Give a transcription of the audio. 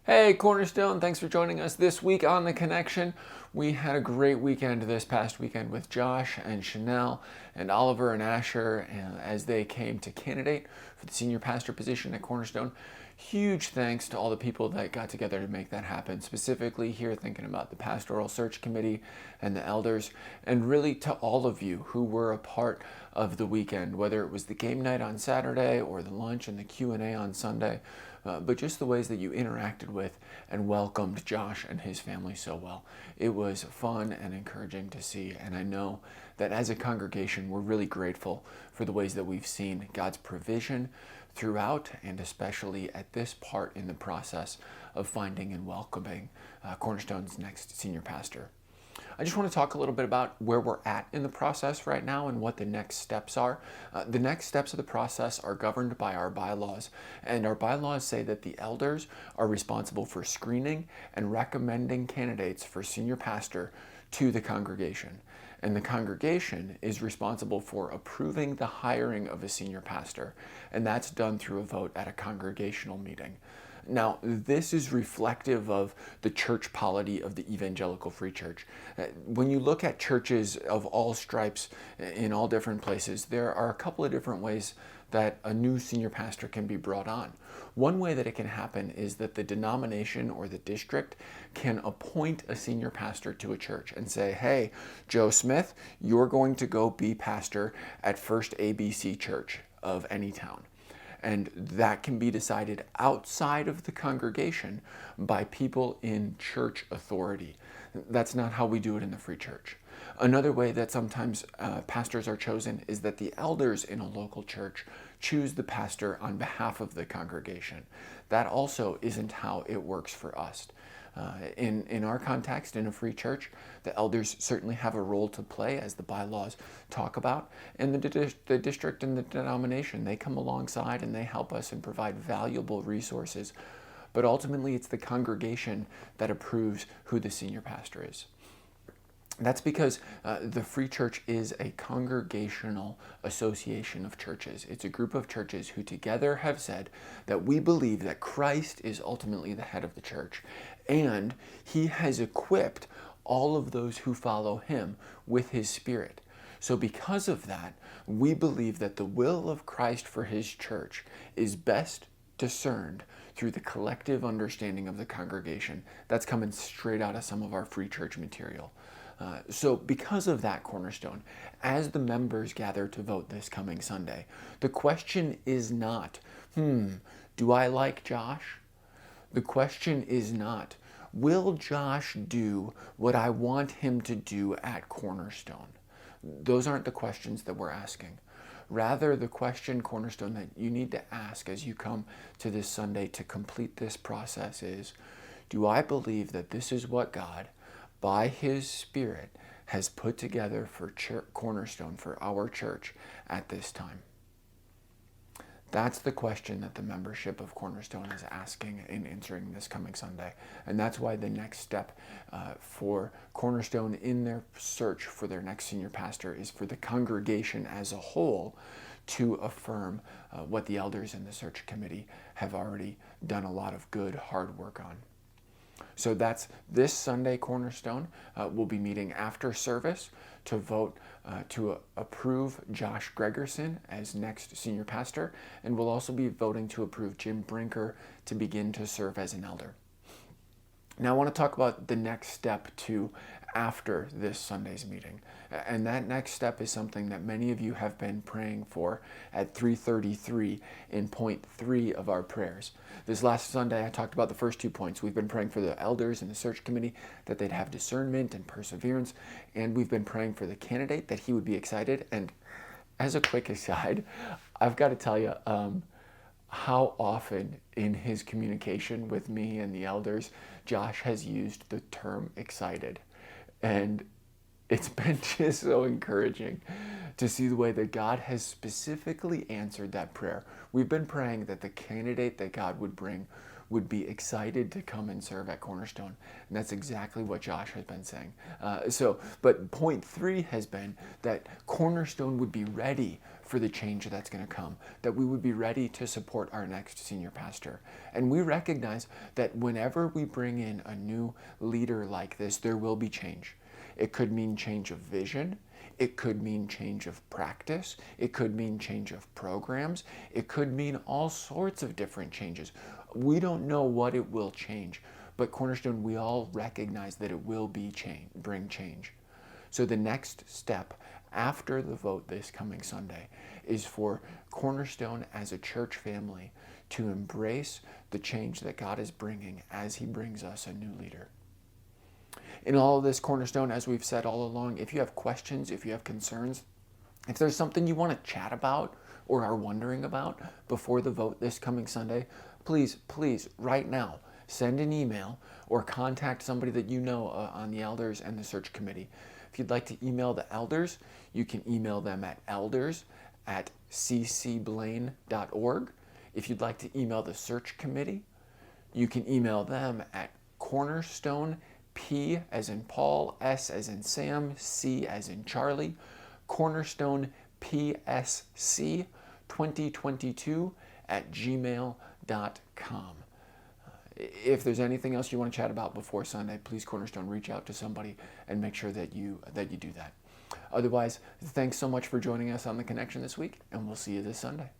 Hey Cornerstone, thanks for joining us this week on The Connection. We had a great weekend this past weekend with Josh and Chanel and Oliver and Asher as they came to candidate for the senior pastor position at Cornerstone. Huge thanks to all the people that got together to make that happen, specifically here thinking about the Pastoral Search Committee and the elders, and really to all of you who were a part of the weekend, whether it was the game night on Saturday or the lunch and the Q&A on Sunday. But just the ways that you interacted with and welcomed Josh and his family so well. It was fun and encouraging to see, and I know that as a congregation, we're really grateful for the ways that we've seen God's provision throughout, and especially at this part in the process of finding and welcoming Cornerstone's next senior pastor. I just want to talk a little bit about where we're at in the process right now and what the next steps are. The next steps of the process are governed by our bylaws, and our bylaws say that the elders are responsible for screening and recommending candidates for senior pastor to the congregation. And the congregation is responsible for approving the hiring of a senior pastor, and that's done through a vote at a congregational meeting. Now, this is reflective of the church polity of the Evangelical Free Church. When you look at churches of all stripes in all different places, there are a couple of different ways that a new senior pastor can be brought on. One way that it can happen is that the denomination or the district can appoint a senior pastor to a church and say, hey, Joe Smith, you're going to go be pastor at First ABC Church of any town. And that can be decided outside of the congregation by people in church authority. That's not how we do it in the Free Church. Another way that sometimes pastors are chosen is that the elders in a local church choose the pastor on behalf of the congregation. That also isn't how it works for us. In our context, in a free church, the elders certainly have a role to play, as the bylaws talk about, and the district and the denomination, they come alongside and they help us and provide valuable resources. But ultimately, it's the congregation that approves who the senior pastor is. That's because the Free Church is a congregational association of churches. It's a group of churches who together have said that we believe that Christ is ultimately the head of the church, and he has equipped all of those who follow him with his Spirit. So because of that, we believe that the will of Christ for his church is best discerned through the collective understanding of the congregation. That's coming straight out of some of our Free Church material. So because of that, Cornerstone, as the members gather to vote this coming Sunday, the question is not, do I like Josh? The question is not, will Josh do what I want him to do at Cornerstone? Those aren't the questions that we're asking. Rather, the question, Cornerstone, that you need to ask as you come to this Sunday to complete this process is, do I believe that this is what God, by his Spirit, has put together for Cornerstone, for our church at this time? That's the question that the membership of Cornerstone is asking and answering this coming Sunday. And that's why the next step for Cornerstone in their search for their next senior pastor is for the congregation as a whole to affirm what the elders in the search committee have already done a lot of good, hard work on. So that's this Sunday, Cornerstone. We'll be meeting after service to vote to approve Josh Gregerson as next senior pastor, and we'll also be voting to approve Jim Brinker to begin to serve as an elder. Now I want to talk about the next step too after this Sunday's meeting. And that next step is something that many of you have been praying for at 3:33 in point 3 of our prayers. This last Sunday I talked about the first 2 points. We've been praying for the elders in the search committee that they'd have discernment and perseverance, and we've been praying for the candidate that he would be excited. And as a quick aside, I've got to tell you, how often in his communication with me and the elders, Josh has used the term excited. And It's been just so encouraging to see the way that God has specifically answered that prayer. We've been praying that the candidate that God would bring would be excited to come and serve at Cornerstone. And that's exactly what Josh has been saying. But point 3 has been that Cornerstone would be ready for the change that's going to come, that we would be ready to support our next senior pastor. And we recognize that whenever we bring in a new leader like this, there will be change. It could mean change of vision. It could mean change of practice. It could mean change of programs. It could mean all sorts of different changes. We don't know what it will change, but Cornerstone, we all recognize that it will bring change. So the next step after the vote this coming Sunday is for Cornerstone as a church family to embrace the change that God is bringing as he brings us a new leader. In all of this, Cornerstone, as we've said all along, if you have questions, if you have concerns, if there's something you want to chat about or are wondering about before the vote this coming Sunday, please, right now, send an email or contact somebody that you know on the elders and the search committee. If you'd like to email the elders, you can email them at elders@ccblaine.org. If you'd like to email the search committee, you can email them at Cornerstone, P as in Paul, S as in Sam, C as in Charlie, Cornerstone PSC 2022@gmail.com. If there's anything else you want to chat about before Sunday, please, Cornerstone, reach out to somebody and make sure that you do that. Otherwise, thanks so much for joining us on The Connection this week, and we'll see you this Sunday.